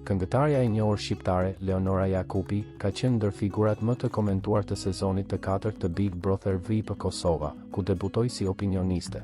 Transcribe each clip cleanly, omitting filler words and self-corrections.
Këngëtarja e njohur shqiptare, Leonora Jakupi, ka qenë ndër figurat më të komentuar të sezonit të 4 të Big Brother VIP Kosova, ku debutoi si opinioniste.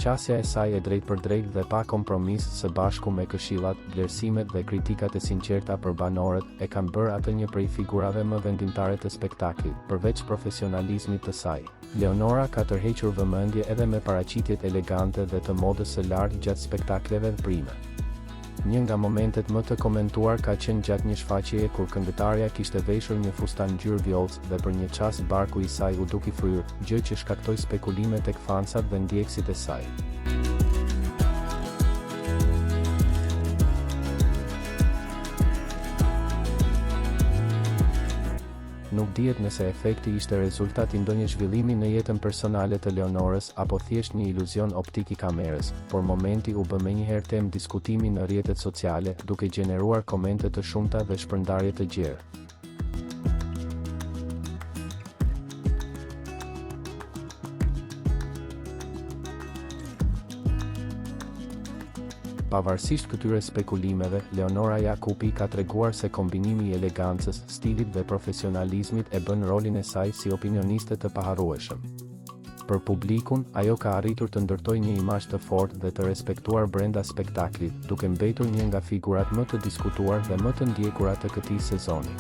Qasja e saj e drejt për drejt dhe pa kompromis së bashku me këshillat, vlerësimet dhe kritikat e sinqerta për banorët e kanë bërë atë një prej figurave më vendimtare të spektaklit, përveç profesionalizmit të saj. Leonora ka tërhequr vëmendje edhe me paraqitjet elegante dhe të modës së lartë gjatë spektakleve prime. Një nga momentet më të komentuar ka qenë gjatë një shfaqjeje kur këngëtarja kishte veshur një fustan ngjyrë vjollc dhe për një çast barku i saj u duki fryrë, gjë që shkaktoi spekulime tek fansat dhe ndjekësit e saj. Nuk dihet nëse efekti ishte rezultat i ndonjë zhvillimi në jetën personale të Leonorës apo thjesht një iluzion optik i kamerës, por momenti u bë menjëherë temë diskutimi në rrjetet sociale, duke gjeneruar komente të shumta dhe shpërndarje të gjerë. Pavarësisht këtyre spekulimeve, Leonora Jakupi ka treguar se kombinimi i elegancës, stilit dhe profesionalizmit e bën rolin e saj si opinioniste të paharrueshëm. Për publikun, ajo ka arritur të ndërtojë një imazh të fortë dhe të respektuar brenda spektaklit, duke mbetur një nga figurat më të diskutuar dhe më të ndjekura të këtij sezoni.